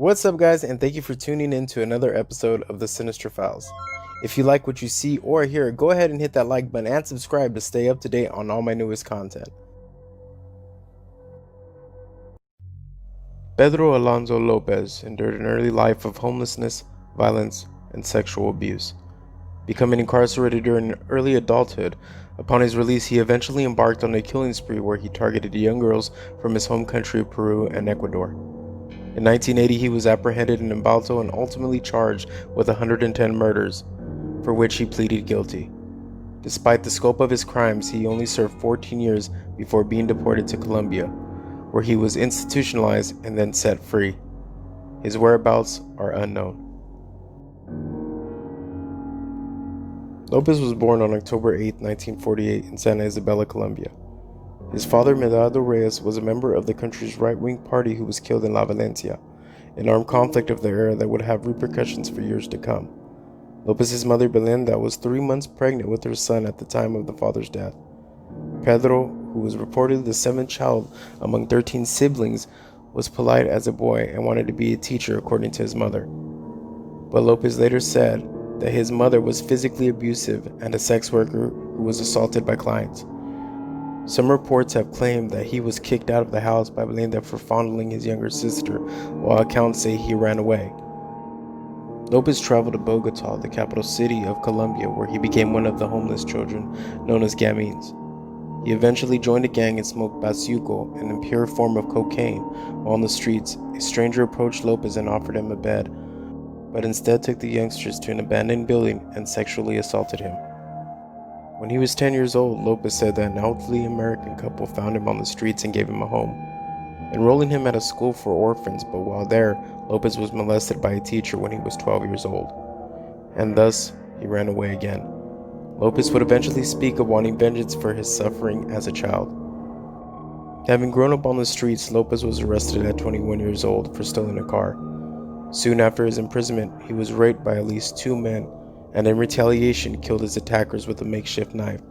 What's up, guys, and thank you for tuning in to another episode of the Sinister Files. If you like what you see or hear, go ahead and hit that like button and subscribe to stay up to date on all my newest content. Pedro Alonso Lopez endured an early life of homelessness, violence, and sexual abuse. Becoming incarcerated during early adulthood, upon his release he eventually embarked on a killing spree where he targeted young girls from his home country of Peru and Ecuador. In 1980, he was apprehended in Ambato and ultimately charged with 110 murders, for which he pleaded guilty. Despite the scope of his crimes, he only served 14 years before being deported to Colombia, where he was institutionalized and then set free. His whereabouts are unknown. Lopez was born on October 8, 1948 in Santa Isabela, Colombia. His father, Medardo Reyes, was a member of the country's right-wing party who was killed in La Valencia, an armed conflict of the era that would have repercussions for years to come. Lopez's mother, Belinda, was 3 months pregnant with her son at the time of the father's death. Pedro, who was reportedly the 7th child among 13 siblings, was polite as a boy and wanted to be a teacher, according to his mother. But Lopez later said that his mother was physically abusive and a sex worker who was assaulted by clients. Some reports have claimed that he was kicked out of the house by Belinda for fondling his younger sister, while accounts say he ran away. Lopez traveled to Bogota, the capital city of Colombia, where he became one of the homeless children known as gamines. He eventually joined a gang and smoked bazuco, an impure form of cocaine. While on the streets, a stranger approached Lopez and offered him a bed, but instead took the youngsters to an abandoned building and sexually assaulted him. When he was 10 years old, Lopez said that an elderly American couple found him on the streets and gave him a home, enrolling him at a school for orphans, but while there, Lopez was molested by a teacher when he was 12 years old, and thus he ran away again. Lopez would eventually speak of wanting vengeance for his suffering as a child. Having grown up on the streets, Lopez was arrested at 21 years old for stealing a car. Soon after his imprisonment, he was raped by at least 2 men, and in retaliation killed his attackers with a makeshift knife.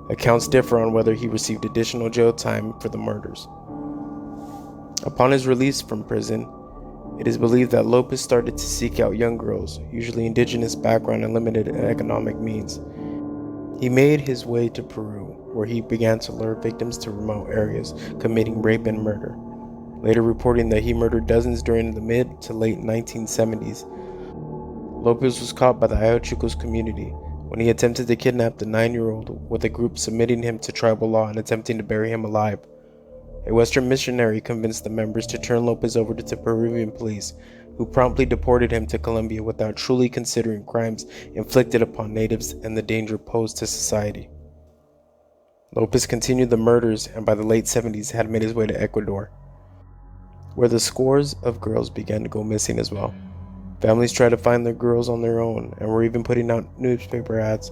Accounts differ on whether he received additional jail time for the murders. Upon his release from prison, it is believed that Lopez started to seek out young girls, usually indigenous background and limited economic means. He made his way to Peru, where he began to lure victims to remote areas, committing rape and murder, later reporting that he murdered dozens during the mid to late 1970s. Lopez was caught by the Ayachucos community when he attempted to kidnap the 9-year-old, with a group submitting him to tribal law and attempting to bury him alive. A Western missionary convinced the members to turn Lopez over to Peruvian police, who promptly deported him to Colombia without truly considering crimes inflicted upon natives and the danger posed to society. Lopez continued the murders and by the late 70s had made his way to Ecuador, where the scores of girls began to go missing as well. Families tried to find their girls on their own and were even putting out newspaper ads,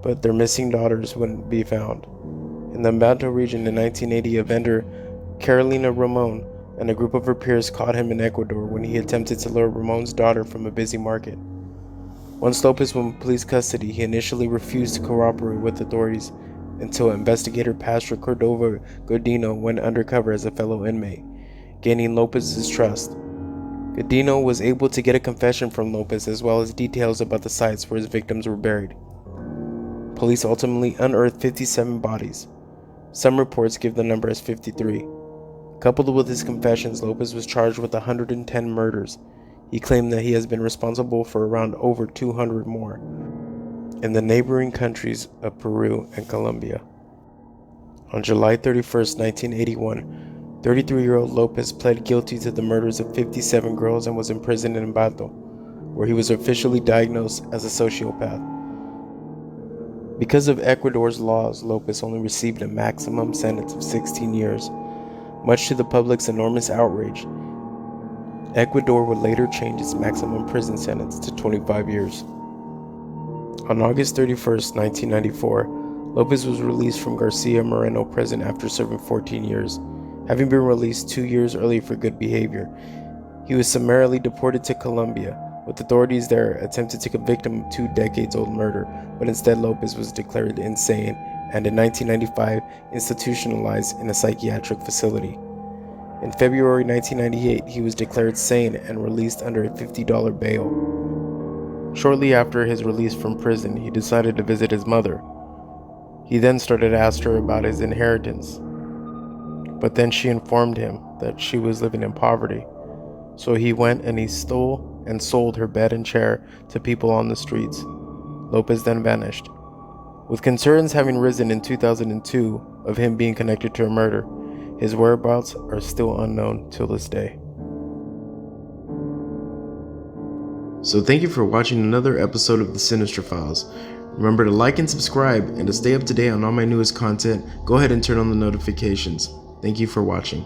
but their missing daughters wouldn't be found. In the Ambato region in 1980, a vendor, Carolina Ramon, and a group of her peers caught him in Ecuador when he attempted to lure Ramon's daughter from a busy market. Once Lopez was in police custody, he initially refused to cooperate with authorities until investigator Pastor Cordova Godino went undercover as a fellow inmate, gaining Lopez's trust. Godino was able to get a confession from Lopez as well as details about the sites where his victims were buried. Police ultimately unearthed 57 bodies. Some reports give the number as 53. Coupled with his confessions, Lopez was charged with 110 murders. He claimed that he has been responsible for around over 200 more in the neighboring countries of Peru and Colombia. On July 31, 1981, 33-year-old Lopez pled guilty to the murders of 57 girls and was imprisoned in Ambato, where he was officially diagnosed as a sociopath. Because of Ecuador's laws, Lopez only received a maximum sentence of 16 years. Much to the public's enormous outrage, Ecuador would later change its maximum prison sentence to 25 years. On August 31, 1994, Lopez was released from Garcia Moreno prison after serving 14 years. Having been released 2 years early for good behavior, he was summarily deported to Colombia, with authorities there attempted to convict him of 2 decades-old murder, but instead Lopez was declared insane and in 1995 institutionalized in a psychiatric facility. In February 1998, he was declared sane and released under a $50 bail. Shortly after his release from prison, he decided to visit his mother. He then started to ask her about his inheritance, but then she informed him that she was living in poverty. So he went and he stole and sold her bed and chair to people on the streets. Lopez then vanished. With concerns having risen in 2002 of him being connected to a murder, his whereabouts are still unknown till this day. So thank you for watching another episode of the Sinister Files. Remember to like and subscribe, and to stay up to date on all my newest content, go ahead and turn on the notifications. Thank you for watching.